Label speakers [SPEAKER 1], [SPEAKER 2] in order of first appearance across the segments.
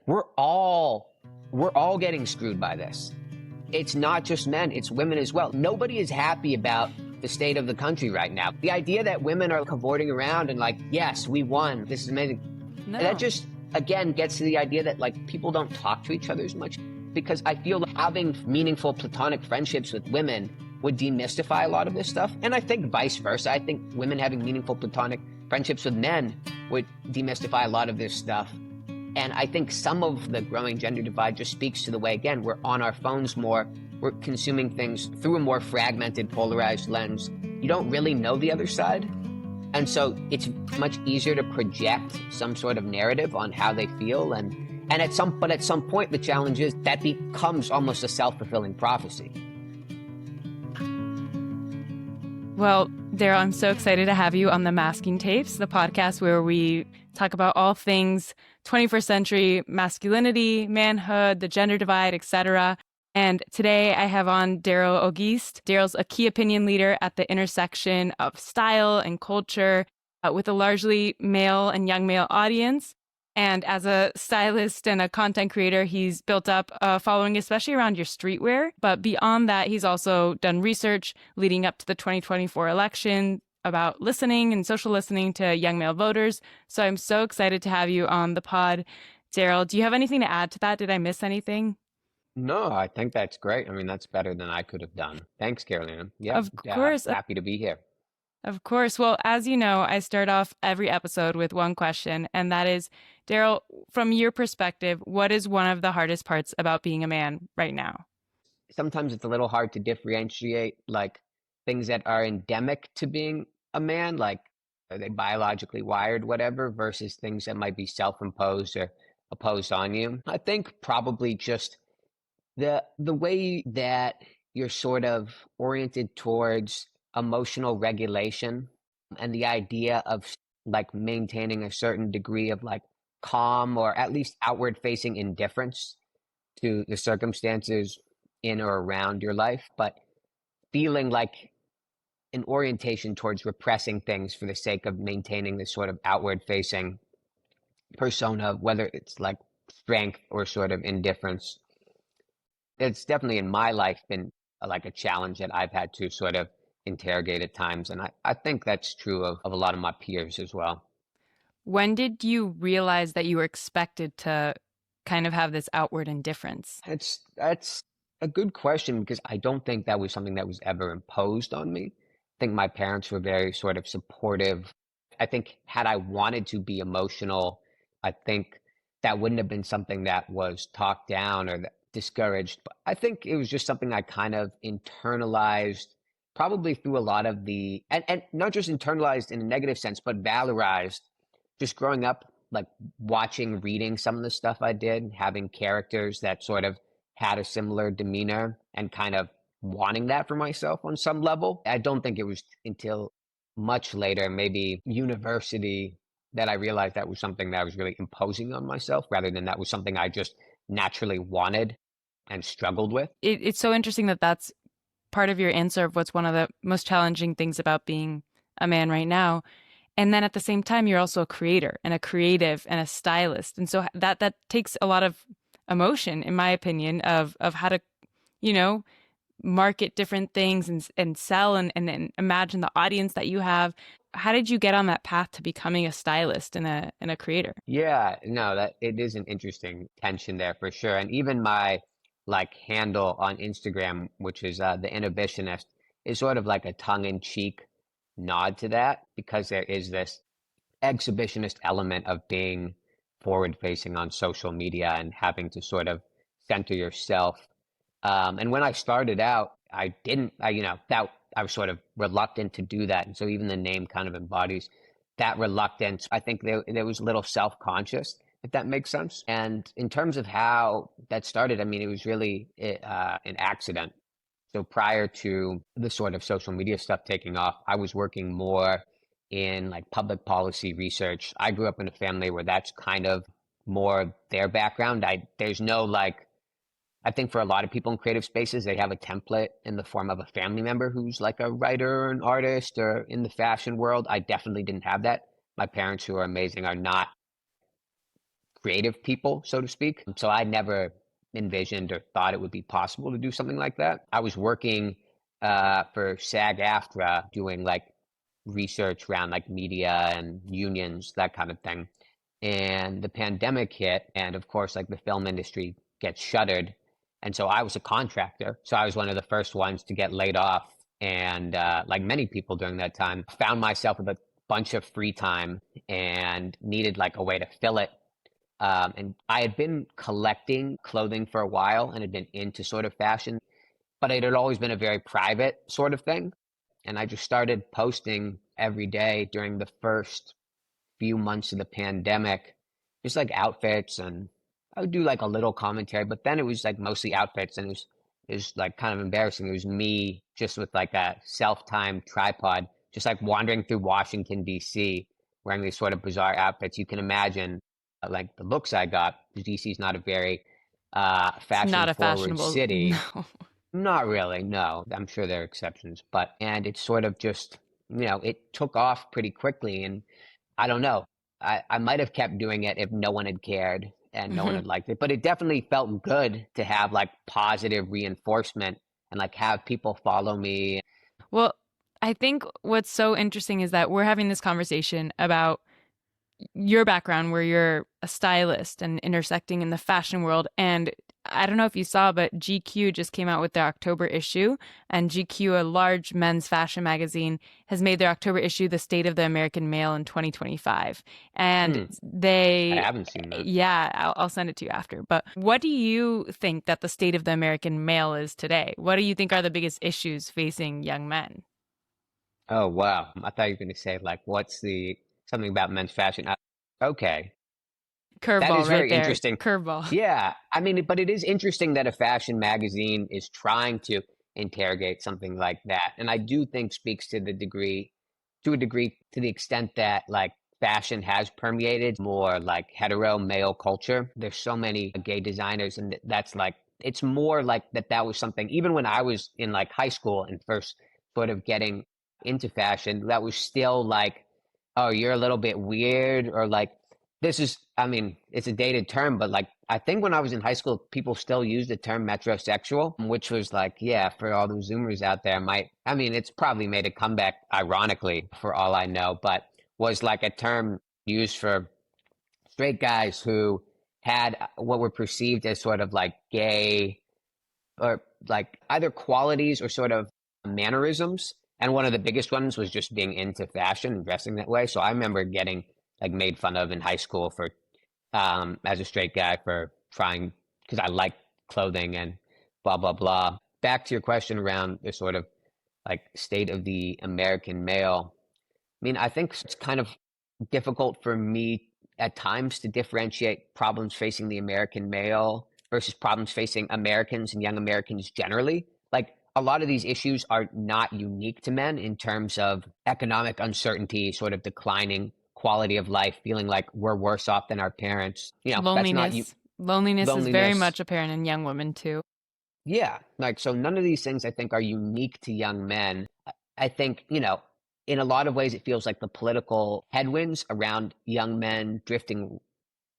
[SPEAKER 1] we're all getting screwed by this. It's not just men, it's women as well. Nobody is happy about the state of the country right now. The idea that women are cavorting around and like, yes, we won, this is amazing.
[SPEAKER 2] No.
[SPEAKER 1] And that just, again, gets to the idea that like people don't talk to each other as much, because I feel like having meaningful platonic friendships with women would demystify a lot of this stuff. And I think vice versa. I think women having meaningful platonic friendships with men would demystify a lot of this stuff. And I think some of the growing gender divide just speaks to the way, again, we're on our phones more, we're consuming things through a more fragmented, polarized lens. You don't really know the other side. And so it's much easier to project some sort of narrative on how they feel. But at some point, the challenge is that becomes almost a self-fulfilling prophecy.
[SPEAKER 2] Well, Daryl, I'm so excited to have you on the Masking Tapes, the podcast where we talk about all things 21st century masculinity, manhood, the gender divide, etc. And today I have on Daryl Auguste. Daryl's a key opinion leader at the intersection of style and culture with a largely male and young male audience. And as a stylist and a content creator, he's built up a following, especially around your streetwear. But beyond that, he's also done research leading up to the 2024 election about listening and social listening to young male voters. So I'm so excited to have you on the pod. Daryl, do you have anything to add to that? Did I miss anything?
[SPEAKER 1] No, I think that's great. I mean, that's better than I could have done. Thanks, Carolina. Yeah,
[SPEAKER 2] Of course.
[SPEAKER 1] Happy to be here.
[SPEAKER 2] Of course. Well, as you know, I start off every episode with one question, and that is, Daryl, from your perspective, what is one of the hardest parts about being a man right now?
[SPEAKER 1] Sometimes it's a little hard to differentiate like things that are endemic to being a man, like are they biologically wired, whatever, versus things that might be self-imposed or imposed on you. I think probably just the way that you're sort of oriented towards emotional regulation and the idea of like maintaining a certain degree of like calm or at least outward facing indifference to the circumstances in or around your life, but feeling like an orientation towards repressing things for the sake of maintaining this sort of outward facing persona, whether it's like strength or sort of indifference. It's definitely in my life been like a challenge that I've had to sort of interrogate at times. And I think that's true of a lot of my peers as well.
[SPEAKER 2] When did you realize that you were expected to kind of have this outward indifference?
[SPEAKER 1] That's a good question, because I don't think that was something that was ever imposed on me. I think my parents were very sort of supportive. I think had I wanted to be emotional, I think that wouldn't have been something that was talked down or discouraged. But I think it was just something I kind of internalized, probably through a lot of and not just internalized in a negative sense, but valorized just growing up, like watching, reading some of the stuff I did, having characters that sort of had a similar demeanor and kind of wanting that for myself on some level. I don't think it was until much later, maybe university, that I realized that was something that I was really imposing on myself rather than that was something I just naturally wanted and struggled with.
[SPEAKER 2] It's so interesting that that's part of your answer of what's one of the most challenging things about being a man right now. And then at the same time, you're also a creator and a creative and a stylist. And so that takes a lot of emotion, in my opinion, of how to, market different things and sell and then imagine the audience that you have. How did you get on that path to becoming a stylist and a creator?
[SPEAKER 1] Yeah, no, that it is an interesting tension there for sure. And even my like handle on Instagram, which is the Inhibitionist, is sort of like a tongue-in-cheek nod to that, because there is this exhibitionist element of being forward-facing on social media and having to sort of center yourself. And when I started out, I was sort of reluctant to do that. And so even the name kind of embodies that reluctance. I think there was a little self-conscious, if that makes sense. And in terms of how that started, I mean, it was really an accident. So prior to the sort of social media stuff taking off, I was working more in like public policy research. I grew up in a family where that's kind of more their background. There's no like, I think for a lot of people in creative spaces, they have a template in the form of a family member who's like a writer or an artist or in the fashion world. I definitely didn't have that. My parents, who are amazing, are not creative people, so to speak. So I never envisioned or thought it would be possible to do something like that. I was working for SAG-AFTRA doing like research around like media and unions, that kind of thing. And the pandemic hit, and of course, like the film industry gets shuttered. And so I was a contractor. So I was one of the first ones to get laid off. And like many people during that time, found myself with a bunch of free time and needed like a way to fill it. And I had been collecting clothing for a while and had been into sort of fashion, but it had always been a very private sort of thing. And I just started posting every day during the first few months of the pandemic, just like outfits, and I would do like a little commentary, but then it was like mostly outfits, and it was like kind of embarrassing. It was me just with like a self-timed tripod, just like wandering through Washington, D.C., wearing these sort of bizarre outfits. You can imagine like the looks I got, because D.C. is not a very
[SPEAKER 2] It's not a
[SPEAKER 1] fashion-forward
[SPEAKER 2] fashionable,
[SPEAKER 1] city.
[SPEAKER 2] no.
[SPEAKER 1] Not really, no. I'm sure there are exceptions, but and it's sort of just, it took off pretty quickly, and I don't know. I might have kept doing it if no one had cared and no one had liked it, but it definitely felt good to have like positive reinforcement and like have people follow me.
[SPEAKER 2] Well, I think what's so interesting is that we're having this conversation about your background where you're a stylist and intersecting in the fashion world. And I don't know if you saw, but GQ just came out with their October issue. And GQ, a large men's fashion magazine, has made their October issue the State of the American Male in 2025. And
[SPEAKER 1] I haven't seen that.
[SPEAKER 2] yeah, I'll send it to you after. But what do you think that the state of the American male is today? What do you think are the biggest issues facing young men?
[SPEAKER 1] Oh, wow. I thought you were going to say like, what's the something about men's fashion? Okay. That
[SPEAKER 2] Curveball
[SPEAKER 1] is
[SPEAKER 2] right
[SPEAKER 1] very
[SPEAKER 2] there.
[SPEAKER 1] interesting.
[SPEAKER 2] Curveball.
[SPEAKER 1] Yeah, I mean, but it is interesting that a fashion magazine is trying to interrogate something like that. And I do think speaks to to a degree, to the extent that like fashion has permeated more like hetero male culture. There's so many gay designers, and that's like, it's more like that was something, even when I was in like high school and first sort of getting into fashion, that was still like, oh, you're a little bit weird, or like, this is, I mean, it's a dated term, but like, I think when I was in high school, people still used the term metrosexual, which was like, yeah, for all the Zoomers out there, I mean, it's probably made a comeback, ironically, for all I know, but was like a term used for straight guys who had what were perceived as sort of like gay, or like either qualities or sort of mannerisms. And one of the biggest ones was just being into fashion and dressing that way. So I remember getting like made fun of in high school for as a straight guy for trying, because I like clothing and blah blah blah. Back to your question around the sort of like state of the American male. I mean, I think it's kind of difficult for me at times to differentiate problems facing the American male versus problems facing Americans and young Americans generally. Like a lot of these issues are not unique to men in terms of economic uncertainty, sort of declining quality of life, feeling like we're worse off than our parents. That's not you.
[SPEAKER 2] Loneliness is very
[SPEAKER 1] Loneliness.
[SPEAKER 2] much apparent in young women too.
[SPEAKER 1] Yeah. Like, so none of these things I think are unique to young men. I think, in a lot of ways, it feels like the political headwinds around young men drifting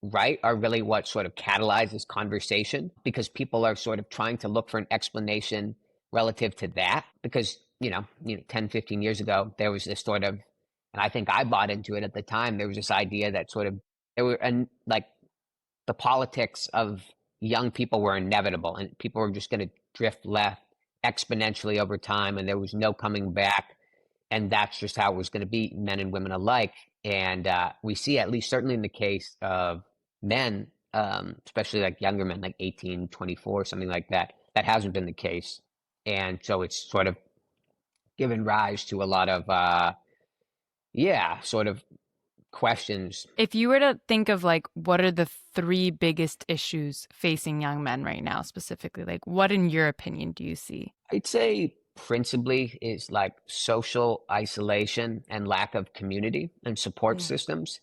[SPEAKER 1] right are really what sort of catalyzes conversation, because people are sort of trying to look for an explanation relative to that. Because, 10, 15 years ago, there was this sort of, and I think I bought into it at the time, there was this idea that sort of there were, and like the politics of young people were inevitable, and people were just going to drift left exponentially over time, and there was no coming back. And that's just how it was going to be, men and women alike. And we see, at least certainly in the case of men, especially like younger men, like 18, 24, something like that, that hasn't been the case. And so it's sort of given rise to a lot of, sort of questions.
[SPEAKER 2] If you were to think of like what are the three biggest issues facing young men right now specifically, like what in your opinion do you see?
[SPEAKER 1] I'd say principally is like social isolation and lack of community and support systems,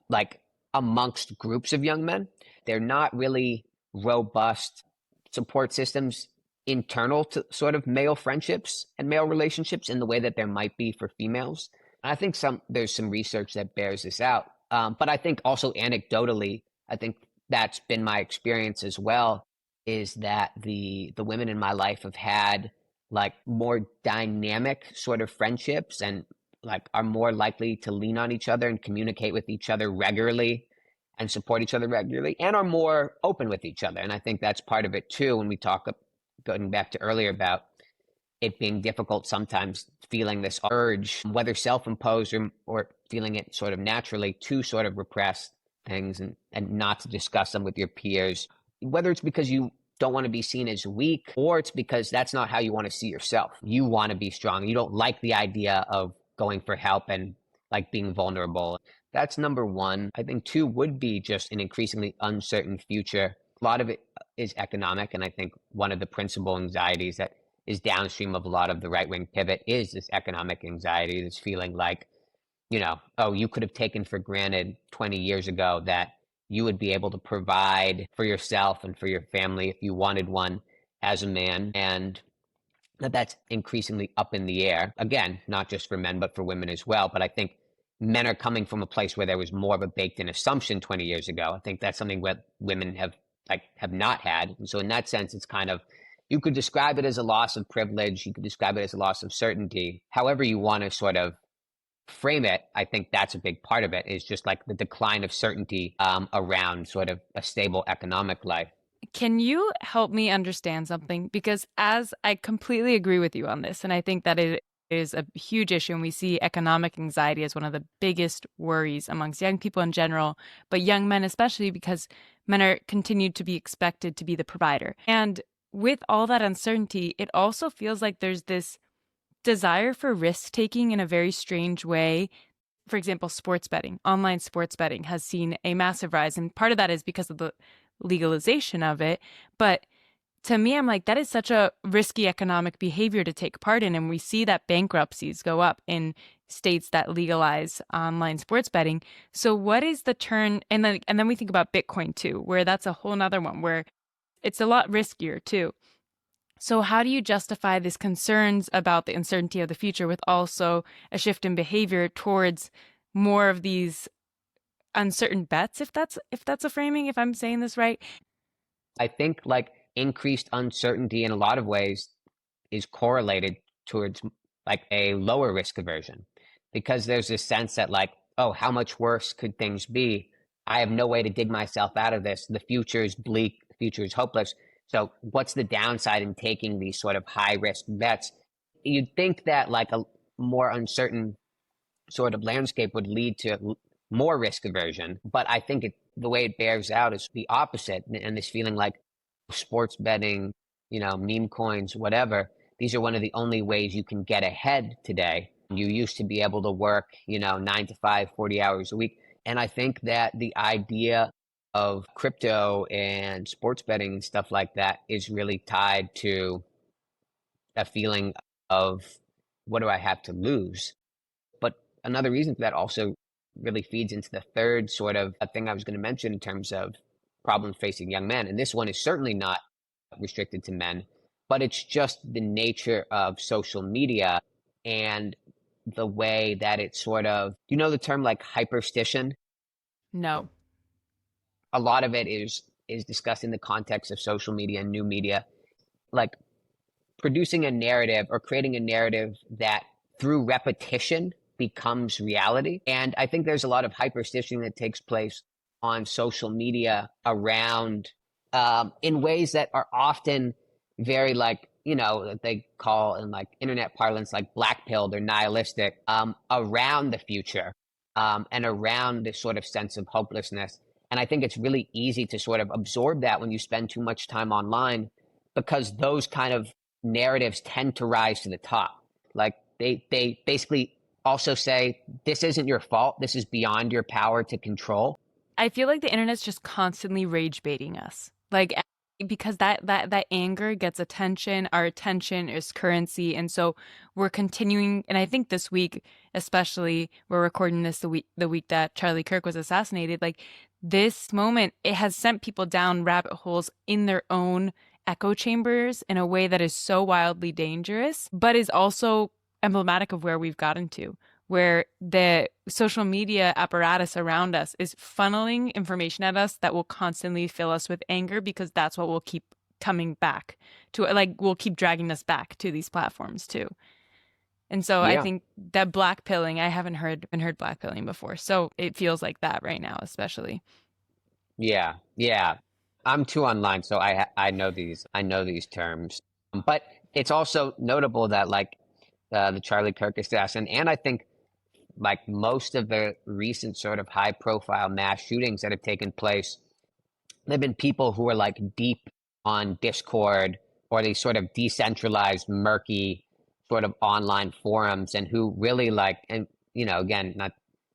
[SPEAKER 1] like amongst groups of young men. They're not really robust support systems internal to sort of male friendships and male relationships in the way that there might be for females. And I think there's some research that bears this out. But I think also anecdotally, I think that's been my experience as well, is that the women in my life have had like more dynamic sort of friendships and like are more likely to lean on each other and communicate with each other regularly and support each other regularly and are more open with each other. And I think that's part of it too when we talk, going back to earlier, about it being difficult sometimes, feeling this urge, whether self-imposed or feeling it sort of naturally, to sort of repress things and not to discuss them with your peers, whether it's because you don't want to be seen as weak or it's because that's not how you want to see yourself. You want to be strong. You don't like the idea of going for help and like being vulnerable. That's number one. I think two would be just an increasingly uncertain future. A lot of it is economic. And I think one of the principal anxieties that is downstream of a lot of the right-wing pivot is this economic anxiety, this feeling like, oh, you could have taken for granted 20 years ago that you would be able to provide for yourself and for your family if you wanted one as a man. And that's increasingly up in the air. Again, not just for men, but for women as well. But I think men are coming from a place where there was more of a baked-in assumption 20 years ago. I think that's something that women have not had. And so in that sense, it's kind of, you could describe it as a loss of privilege. You could describe it as a loss of certainty. However you want to sort of frame it, I think that's a big part of it, is just like the decline of certainty around sort of a stable economic life.
[SPEAKER 2] Can you help me understand something? Because as I completely agree with you on this, and I think that it is a huge issue, and we see economic anxiety as one of the biggest worries amongst young people in general, but young men especially, because men are continued to be expected to be the provider. And with all that uncertainty, it also feels like there's this desire for risk taking in a very strange way. For example, sports betting, online sports betting has seen a massive rise. And part of that is because of the legalization of it. But to me, I'm like, that is such a risky economic behavior to take part in. And we see that bankruptcies go up in states that legalize online sports betting. So what is the turn? And then we think about Bitcoin too, where that's a whole nother one where it's a lot riskier too. So how do you justify these concerns about the uncertainty of the future with also a shift in behavior towards more of these uncertain bets, if that's a framing, if I'm saying this right?
[SPEAKER 1] I think like increased uncertainty in a lot of ways is correlated towards like a lower risk aversion, because there's this sense that like, oh, how much worse could things be? I have no way to dig myself out of this. The future is bleak. The future is hopeless. So what's the downside in taking these sort of high risk bets? You'd think that like a more uncertain sort of landscape would lead to more risk aversion. But I think the way it bears out is the opposite. And this feeling like sports betting, meme coins, whatever, these are one of the only ways you can get ahead today. You used to be able to work, 9 to 5, 40 hours a week. And I think that the idea of crypto and sports betting and stuff like that is really tied to a feeling of, what do I have to lose? But another reason for that also really feeds into the third sort of a thing I was going to mention in terms of problems facing young men. And this one is certainly not restricted to men, but it's just the nature of social media and the way that it's sort of, the term like hyperstition?
[SPEAKER 2] No.
[SPEAKER 1] A lot of it is discussed in the context of social media and new media, like producing a narrative or creating a narrative that through repetition becomes reality. And I think there's a lot of hyperstition that takes place on social media around in ways that are often very like, they call in like internet parlance, like black pilled or nihilistic, around the future and around this sort of sense of hopelessness. And I think it's really easy to sort of absorb that when you spend too much time online, because those kind of narratives tend to rise to the top. Like they basically also say, this isn't your fault. This is beyond your power to control.
[SPEAKER 2] I feel like the internet's just constantly rage baiting us. Like, because that anger gets attention, our attention is currency. And so we're continuing. And I think this week, especially, we're recording this the week that Charlie Kirk was assassinated. Like this moment, it has sent people down rabbit holes in their own echo chambers in a way that is so wildly dangerous, but is also emblematic of where we've gotten to, where the social media apparatus around us is funneling information at us that will constantly fill us with anger because that's what will keep coming back to, like, will keep dragging us back to these platforms too. And so I
[SPEAKER 1] Yeah.
[SPEAKER 2] think that black pilling, I haven't heard black pilling before. So it feels like that right now, especially.
[SPEAKER 1] Yeah, yeah. I'm too online, so I know these terms. But it's also notable that like the Charlie Kirk assassin, and I think like most of the recent sort of high profile mass shootings that have taken place, there've been people who are like deep on Discord or these sort of decentralized, murky sort of online forums, and who really like, and you know, again, not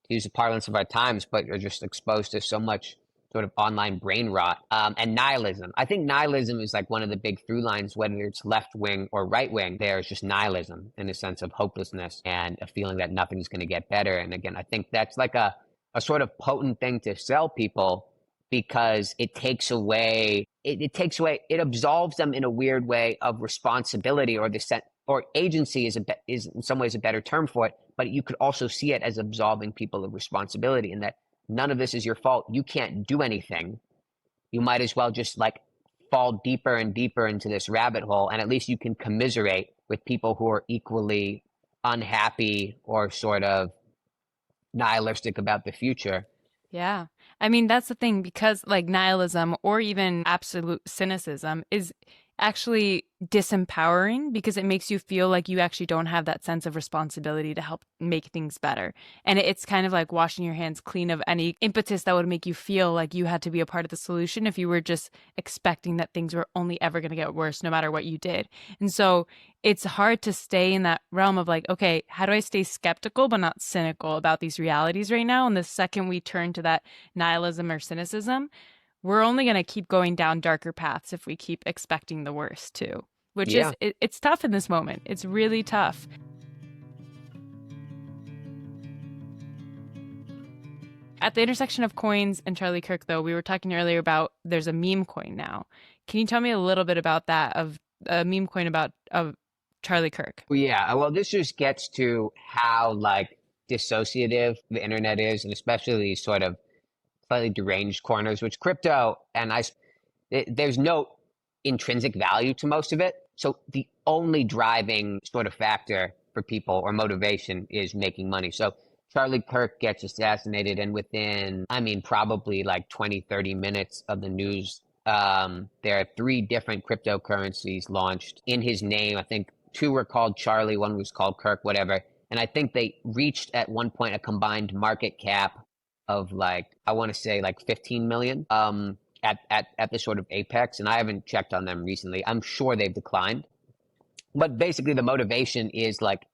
[SPEAKER 1] to use the parlance of our times, but are just exposed to so much sort of online brain rot and nihilism. I think nihilism is like one of the big through lines, whether it's left wing or right wing. There's just nihilism in a sense of hopelessness and a feeling that nothing's going to get better. And again, I think that's like a sort of potent thing to sell people because it takes away it absolves them in a weird way of responsibility or the set or agency is in some ways a better term for it, but you could also see it as absolving people of responsibility and that none of this is your fault. You can't do anything. You might as well just like fall deeper and deeper into this rabbit hole, and at least you can commiserate with people who are equally unhappy or sort of nihilistic about the future.
[SPEAKER 2] Yeah. I mean, that's the thing, because like nihilism or even absolute cynicism is actually disempowering because it makes you feel like you actually don't have that sense of responsibility to help make things better. And it's kind of like washing your hands clean of any impetus that would make you feel like you had to be a part of the solution if you were just expecting that things were only ever going to get worse no matter what you did. And so it's hard to stay in that realm of like, okay, how do I stay skeptical but not cynical about these realities right now? And the second we turn to that nihilism or cynicism, we're only going to keep going down darker paths if we keep expecting the worst too, which is,
[SPEAKER 1] Yeah.
[SPEAKER 2] it's tough in this moment. It's really tough. At the intersection of coins and Charlie Kirk, though, we were talking earlier about there's a meme coin now. Can you tell me a little bit about that, of a meme coin about of Charlie Kirk?
[SPEAKER 1] Well, yeah. Well, this just gets to how like dissociative the internet is, and especially these sort of slightly deranged corners, which crypto there's no intrinsic value to most of it. So the only driving sort of factor for people or motivation is making money. So Charlie Kirk gets assassinated, and within, I mean, probably like 20, 30 minutes of the news, there are three different cryptocurrencies launched in his name. I think two were called Charlie, one was called Kirk, whatever. And I think they reached at one point a combined market cap of like, I want to say like 15 million at the sort of apex. And I haven't checked on them recently. I'm sure they've declined. But basically, the motivation is like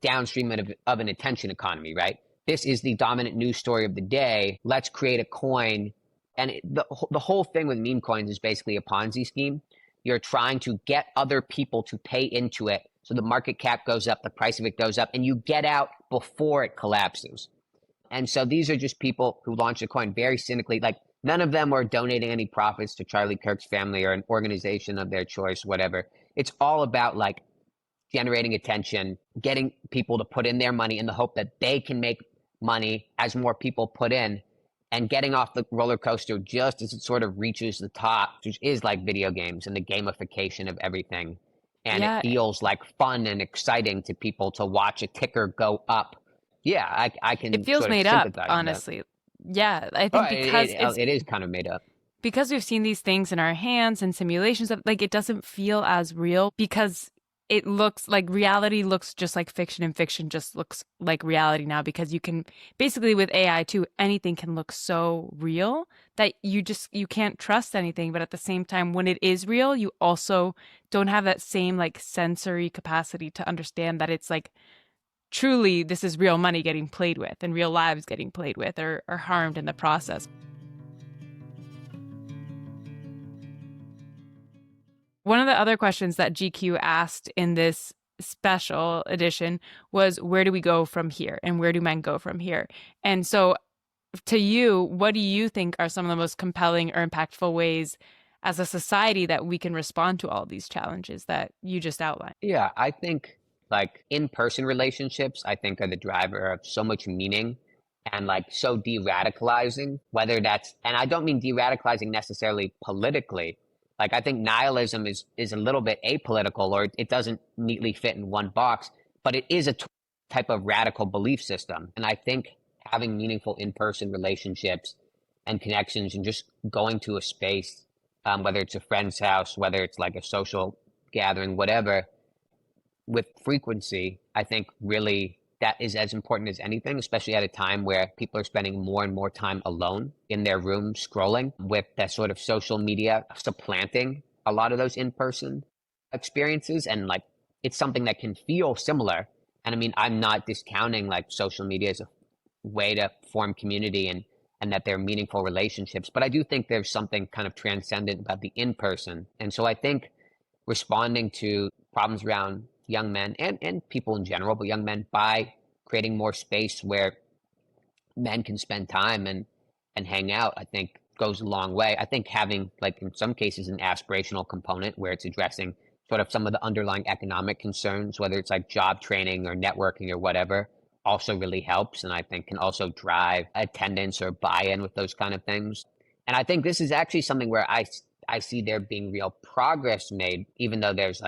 [SPEAKER 1] downstream of an attention economy, right? This is the dominant news story of the day. Let's create a coin. And the whole thing with meme coins is basically a Ponzi scheme. You're trying to get other people to pay into it. So the market cap goes up, the price of it goes up, and you get out before it collapses. And so these are just people who launched a coin very cynically. Like none of them are donating any profits to Charlie Kirk's family or an organization of their choice, whatever. It's all about like generating attention, getting people to put in their money in the hope that they can make money as more people put in, and getting off the roller coaster just as it sort of reaches the top, which is like video games and the gamification of everything. And it
[SPEAKER 2] Yeah,
[SPEAKER 1] feels like fun and exciting to people to watch a ticker go up. Yeah, I
[SPEAKER 2] it
[SPEAKER 1] can
[SPEAKER 2] feels
[SPEAKER 1] sort of
[SPEAKER 2] made up,
[SPEAKER 1] sympathize with that.
[SPEAKER 2] honestly. Yeah, I
[SPEAKER 1] Oh,
[SPEAKER 2] think
[SPEAKER 1] it is kind of made up.
[SPEAKER 2] because we've seen these things in our hands and simulations of like it doesn't feel as real because it looks like reality looks just like fiction, and fiction just looks like reality now because you can basically, with AI too, anything can look so real that you can't trust anything. But at the same time, when it is real, you also don't have that same like sensory capacity to understand that it's like truly this is real money getting played with and real lives getting played with or harmed in the process. One of the other questions that GQ asked in this special edition was, where do we go from here? And where do men go from here? And so to you, what do you think are some of the most compelling or impactful ways as a society that we can respond to all these challenges that you just outlined?
[SPEAKER 1] Yeah, I think Like in-person relationships, I think are the driver of so much meaning and like so de-radicalizing, whether that's, and I don't mean de-radicalizing necessarily politically. Like I think nihilism is a little bit apolitical, or it doesn't neatly fit in one box, but it is a type of radical belief system. And I think having meaningful in-person relationships and connections and just going to a space, whether it's a friend's house, whether it's like a social gathering, whatever, with frequency, I think really that is as important as anything, especially at a time where people are spending more and more time alone in their room scrolling, with that sort of social media supplanting a lot of those in-person experiences. And like, it's something that can feel similar. And I mean, I'm not discounting like social media as a way to form community and that they're meaningful relationships, but I do think there's something kind of transcendent about the in-person. And so I think responding to problems around young men and people in general, but young men, by creating more space where men can spend time and hang out, I think goes a long way. I think having, like in some cases, an aspirational component where it's addressing sort of some of the underlying economic concerns, whether it's like job training or networking or whatever, also really helps. And I think can also drive attendance or buy-in with those kind of things. And I think this is actually something where I see there being real progress made, even though there's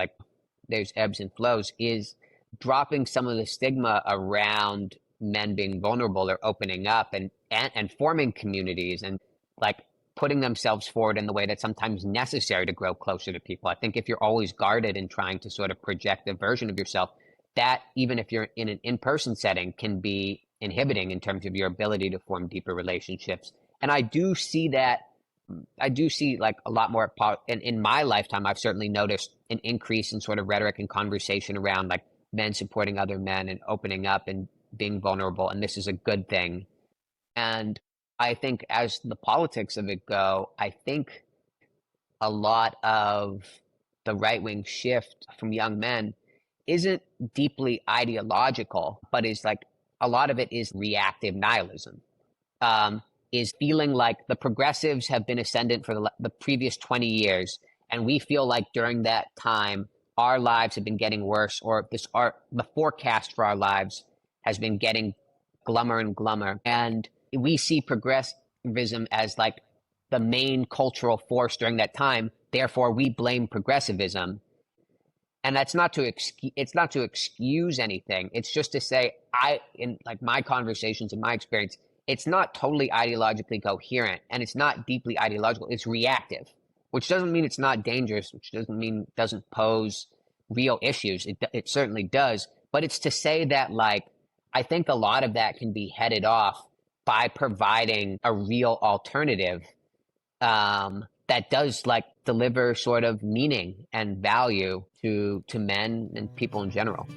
[SPEAKER 1] ebbs and flows, is dropping some of the stigma around men being vulnerable or opening up and forming communities and like putting themselves forward in the way that's sometimes necessary to grow closer to people. I think if you're always guarded and trying to sort of project a version of yourself, that even if you're in an in-person setting can be inhibiting in terms of your ability to form deeper relationships. And I do see like a lot more in my lifetime. I've certainly noticed an increase in sort of rhetoric and conversation around like men supporting other men and opening up and being vulnerable. And this is a good thing. And I think as the politics of it go, I think a lot of the right-wing shift from young men isn't deeply ideological, but is like a lot of it is reactive nihilism. Is feeling like the progressives have been ascendant for the previous 20 years, and we feel like during that time our lives have been getting worse, or the forecast for our lives has been getting glummer and glummer, and we see progressivism as like the main cultural force during that time. Therefore, we blame progressivism, and that's not to excuse anything. It's just to say, in like my conversations, in my experience, it's not totally ideologically coherent, and it's not deeply ideological. It's reactive, which doesn't mean it's not dangerous, which doesn't mean it doesn't pose real issues. It certainly does. But it's to say that, like, I think a lot of that can be headed off by providing a real alternative that does like deliver sort of meaning and value to men and people in general.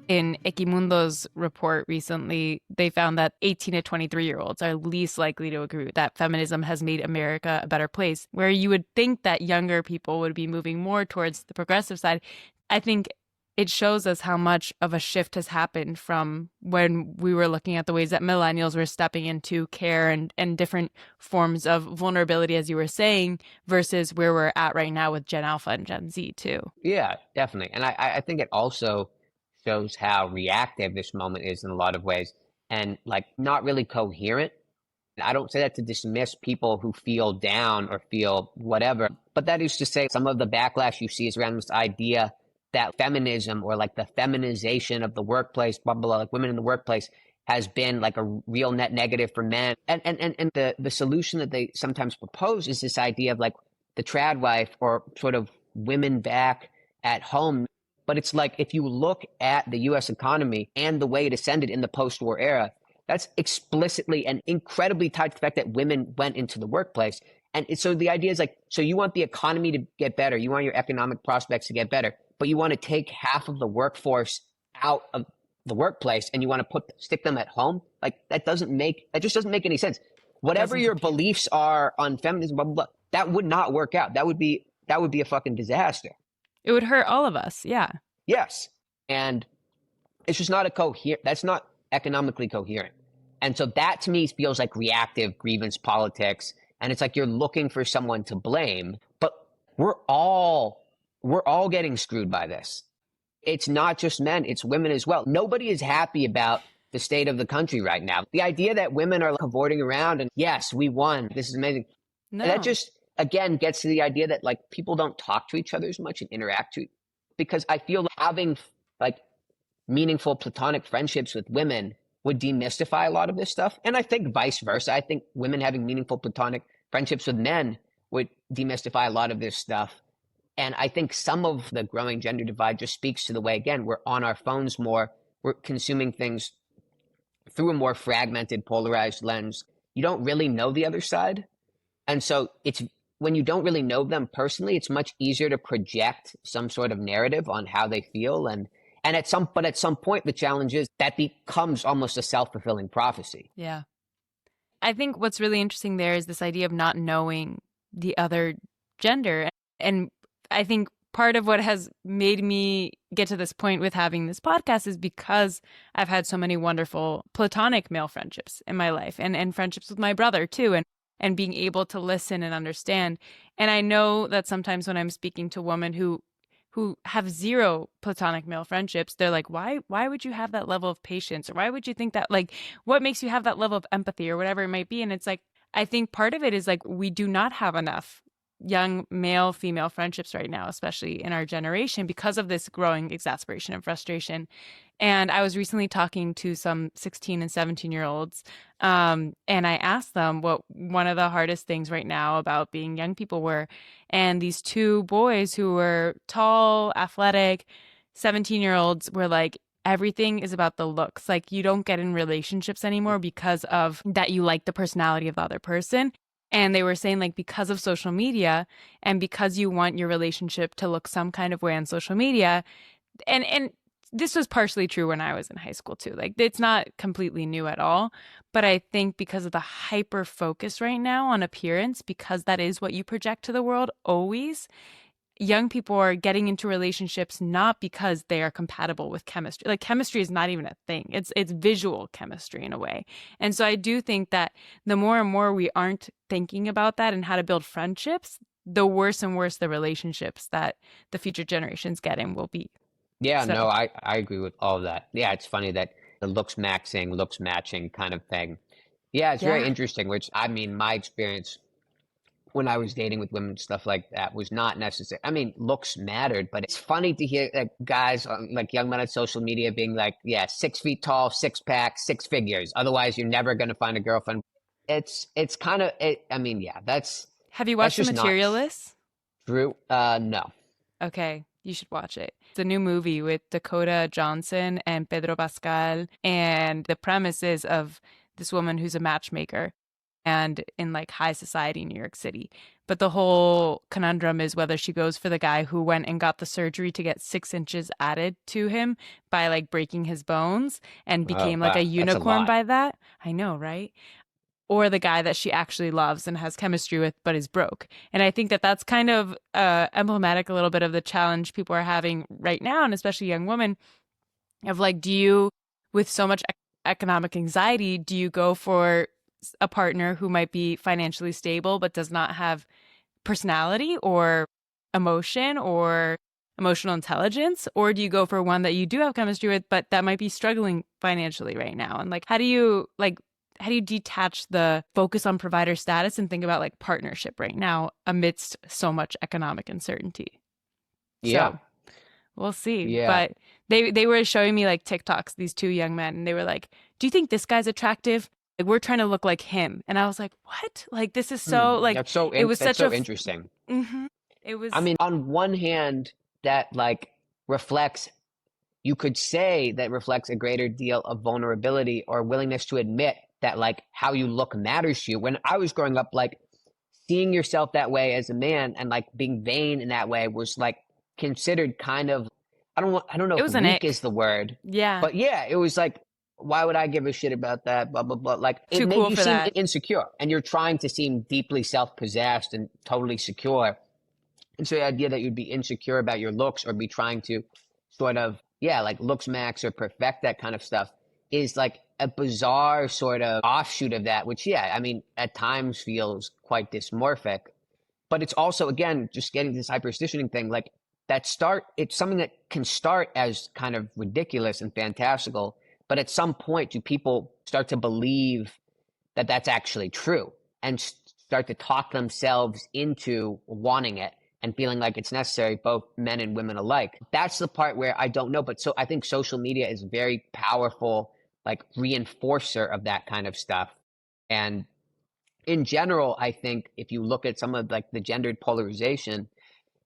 [SPEAKER 2] In Equimundo's report recently, they found that 18 to 23-year-olds are least likely to agree that feminism has made America a better place, where you would think that younger people would be moving more towards the progressive side. I think it shows us how much of a shift has happened from when we were looking at the ways that millennials were stepping into care and different forms of vulnerability, as you were saying, versus where we're at right now with Gen Alpha and Gen Z too.
[SPEAKER 1] Yeah, definitely. And I think it also shows how reactive this moment is in a lot of ways, and like not really coherent. I don't say that to dismiss people who feel down or feel whatever, but that is to say some of the backlash you see is around this idea that feminism, or like the feminization of the workplace, blah, blah, blah, like women in the workplace, has been like a real net negative for men. And the solution that they sometimes propose is this idea of like the trad wife, or sort of women back at home. But it's like, if you look at the US economy and the way it ascended in the post-war era, that's explicitly and incredibly tied to the fact that women went into the workplace. And so the idea is like, so you want the economy to get better, you want your economic prospects to get better, but you want to take half of the workforce out of the workplace and you want to stick them at home? Like that just doesn't make any sense. Whatever your beliefs are on feminism, blah, blah, blah, that would not work out. That would be a fucking disaster.
[SPEAKER 2] It would hurt all of us. Yeah.
[SPEAKER 1] Yes. And it's just not that's not economically coherent. And so that to me feels like reactive grievance politics. And it's like you're looking for someone to blame. But we're all we're all getting screwed by this. It's not just men, it's women as well. Nobody is happy about the state of the country right now. The idea that women are cavorting around and yes, we won. This is amazing. And that
[SPEAKER 2] No.
[SPEAKER 1] just again gets to the idea that like people don't talk to each other as much and interact because I feel having like meaningful platonic friendships with women would demystify a lot of this stuff. And I think vice versa. I think women having meaningful platonic friendships with men would demystify a lot of this stuff. And I think some of the growing gender divide just speaks to the way, again, we're on our phones more, we're consuming things through a more fragmented, polarized lens. You don't really know the other side. And so it's when you don't really know them personally, it's much easier to project some sort of narrative on how they feel. And at some point, the challenge is that becomes almost a self-fulfilling prophecy.
[SPEAKER 2] Yeah. I think what's really interesting there is this idea of not knowing the other gender. And I think part of what has made me get to this point with having this podcast is because I've had so many wonderful platonic male friendships in my life and friendships with my brother too. And being able to listen and understand. And I know that sometimes when I'm speaking to women who have zero platonic male friendships, they're like, why would you have that level of patience? Or why would you think that, like, what makes you have that level of empathy or whatever it might be? And it's like, I think part of it is like, we do not have enough young male female friendships right now, especially in our generation, because of this growing exasperation and frustration. And I was recently talking to some 16 and 17-year-olds, and I asked them what one of the hardest things right now about being young people were. And these two boys who were tall, athletic, 17-year-olds were like, everything is about the looks. Like, you don't get in relationships anymore because of that you like the personality of the other person. And they were saying, like, because of social media and because you want your relationship to look some kind of way on social media, and this was partially true when I was in high school too. Like, it's not completely new at all, but I think because of the hyper focus right now on appearance, because that is what you project to the world always, young people are getting into relationships not because they are compatible with chemistry. Like, chemistry is not even a thing. It's visual chemistry in a way. And so I do think that the more and more we aren't thinking about that and how to build friendships, the worse and worse the relationships that the future generations get in will be.
[SPEAKER 1] Yeah,
[SPEAKER 2] So
[SPEAKER 1] no, I agree with all of that. Yeah, it's funny that the looks maxing, looks matching kind of thing. Yeah, it's very
[SPEAKER 2] yeah.
[SPEAKER 1] interesting, which I mean, my experience when I was dating with women and stuff like that was not necessary. I mean, looks mattered, but it's funny to hear like guys, like young men on social media being like, yeah, 6 feet tall, six pack, six figures. Otherwise, you're never going to find a girlfriend. It's kind of, I mean, yeah,
[SPEAKER 2] Have you
[SPEAKER 1] that's
[SPEAKER 2] watched The
[SPEAKER 1] just not
[SPEAKER 2] Materialists?
[SPEAKER 1] true. No.
[SPEAKER 2] Okay, you should watch it. It's a new movie with Dakota Johnson and Pedro Pascal, and the premise is of this woman who's a matchmaker and in like high society New York City. But the whole conundrum is whether she goes for the guy who went and got the surgery to get 6 inches added to him by like breaking his bones and
[SPEAKER 1] Oh,
[SPEAKER 2] became like a
[SPEAKER 1] wow, that's a
[SPEAKER 2] unicorn
[SPEAKER 1] lot.
[SPEAKER 2] by that. I know, right? Or the guy that she actually loves and has chemistry with but is broke. And I think that that's kind of emblematic a little bit of the challenge people are having right now, and especially young women, of like, do you, with so much economic anxiety, do you go for a partner who might be financially stable but does not have personality or emotion or emotional intelligence? Or do you go for one that you do have chemistry with but that might be struggling financially right now? And like, how do you detach the focus on provider status and think about like partnership right now amidst so much economic uncertainty?
[SPEAKER 1] Yeah,
[SPEAKER 2] So we'll see.
[SPEAKER 1] yeah.
[SPEAKER 2] But they were showing me like TikToks, these two young men, and they were like, "Do you think this guy's attractive? Like, we're trying to look like him." And I was like, "What? Like, this is so like it was
[SPEAKER 1] That's
[SPEAKER 2] such a
[SPEAKER 1] so interesting.
[SPEAKER 2] mm-hmm. It
[SPEAKER 1] I
[SPEAKER 2] was
[SPEAKER 1] mean, on one hand, that like reflects, you could say that reflects a greater deal of vulnerability or willingness to admit that like how you look matters to you. When I was growing up, like seeing yourself that way as a man and like being vain in that way was like considered kind of, I don't know
[SPEAKER 2] it
[SPEAKER 1] if
[SPEAKER 2] was an
[SPEAKER 1] weak is
[SPEAKER 2] ick.
[SPEAKER 1] the word,
[SPEAKER 2] Yeah,
[SPEAKER 1] but yeah, it was like, why would I give a shit about that? Blah, blah, blah. Like it
[SPEAKER 2] too
[SPEAKER 1] made
[SPEAKER 2] cool
[SPEAKER 1] you
[SPEAKER 2] for
[SPEAKER 1] seem
[SPEAKER 2] that.
[SPEAKER 1] insecure and you're trying to seem deeply self-possessed and totally secure. And so the idea that you'd be insecure about your looks or be trying to sort of, yeah, like looks max or perfect that kind of stuff is like a bizarre sort of offshoot of that, which, yeah, I mean, at times feels quite dysmorphic. but it's also, again, just getting this hyperstitioning thing, like it's something that can start as kind of ridiculous and fantastical, but at some point do people start to believe that that's actually true and start to talk themselves into wanting it and feeling like it's necessary, both men and women alike. That's the part where I don't know. But so I think social media is a very powerful, like, reinforcer of that kind of stuff. And in general, I think if you look at some of like the gendered polarization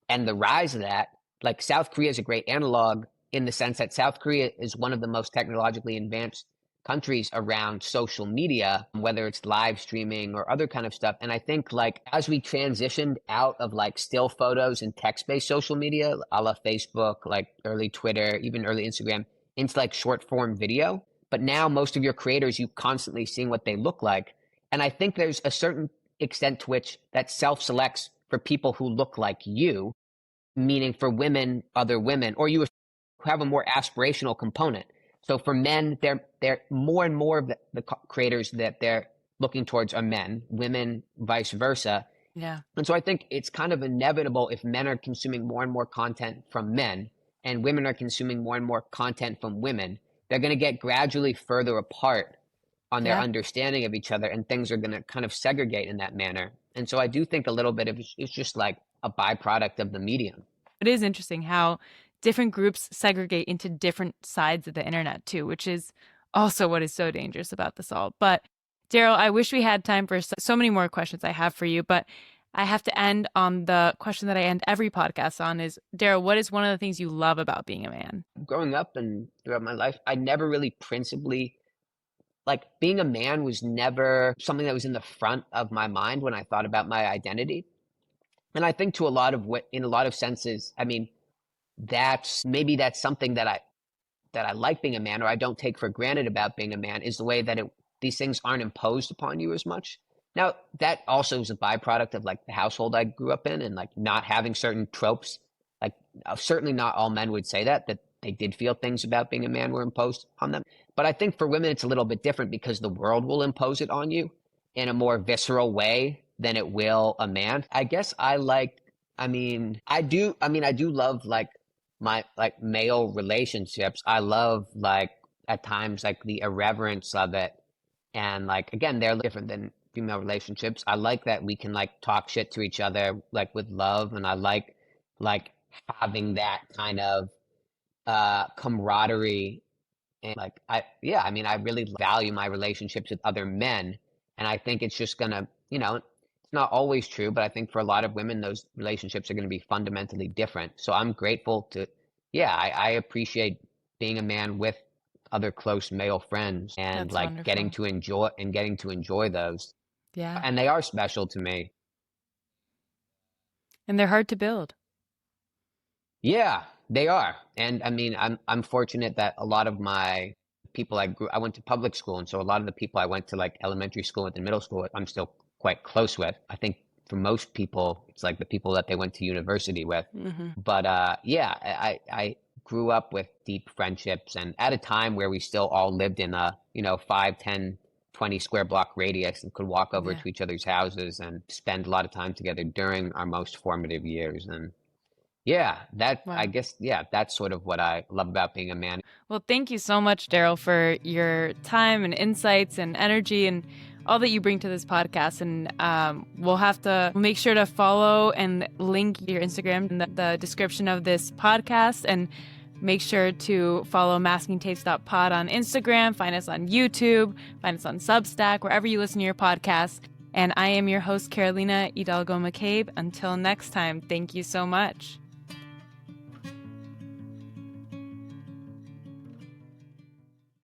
[SPEAKER 1] and the rise of that, like South Korea is a great analog in the sense that South Korea is one of the most technologically advanced countries around social media, whether it's live streaming or other kind of stuff. And I think like as we transitioned out of like still photos and text-based social media, a la Facebook, like early Twitter, even early Instagram, into like short form video. But now most of your creators, you constantly seeing what they look like. And I think there's a certain extent to which that self-selects for people who look like you, meaning for women, other women, or you have a more aspirational component. So for men, they're more and more of the creators that they're looking towards are men, women, vice versa.
[SPEAKER 2] Yeah.
[SPEAKER 1] And so I think it's kind of inevitable if men are consuming more and more content from men and women are consuming more and more content from women, they're going to get gradually further apart on their understanding of each other, and things are going to kind of segregate in that manner. And so I do think a little bit of it's just like a byproduct of the medium.
[SPEAKER 2] It is interesting how different groups segregate into different sides of the internet too, which is also what is so dangerous about this all. But Daryl, I wish we had time for so many more questions I have for you, but I have to end on the question that I end every podcast on is, Daryl, what is one of the things you love about being a man?
[SPEAKER 1] Growing up and throughout my life, I never really principally, like, being a man was never something that was in the front of my mind when I thought about my identity. And I think to a lot of in a lot of senses, I mean, that's something that I like being a man, or I don't take for granted about being a man, is the way that these things aren't imposed upon you as much. Now, that also is a byproduct of like the household I grew up in and like not having certain tropes. Like certainly not all men would say that they did feel things about being a man were imposed on them. But I think for women, it's a little bit different because the world will impose it on you in a more visceral way than it will a man. I guess I do love like my like male relationships. I love like at times like the irreverence of it. And like, again, they're different than female relationships. I like that we can like talk shit to each other like with love. And I like having that kind of camaraderie. And like, I really value my relationships with other men. And I think it's just gonna, it's not always true, but I think for a lot of women, those relationships are going to be fundamentally different. So I'm grateful I appreciate being a man with other close male friends and
[SPEAKER 2] That's
[SPEAKER 1] like
[SPEAKER 2] wonderful.
[SPEAKER 1] getting to enjoy those.
[SPEAKER 2] Yeah.
[SPEAKER 1] And they are special to me.
[SPEAKER 2] And they're hard to build.
[SPEAKER 1] Yeah, they are. And I mean, I'm fortunate that a lot of my people I went to public school. And so a lot of the people I went to like elementary school and middle school, I'm still quite close with. I think for most people, it's like the people that they went to university with.
[SPEAKER 2] Mm-hmm.
[SPEAKER 1] But I grew up with deep friendships and at a time where we still all lived in a, 5, 10, 20 square block radius and could walk over to each other's houses and spend a lot of time together during our most formative years. And I guess, that's sort of what I love about being a man.
[SPEAKER 2] Well, thank you so much, Daryl, for your time and insights and energy and all that you bring to this podcast. And we'll have to make sure to follow and link your Instagram in the description of this podcast. And make sure to follow maskingtapes.pod on Instagram. Find us on YouTube. Find us on Substack, wherever you listen to your podcast. And I am your host, Carolina Hidalgo-McCabe. Until next time, thank you so much.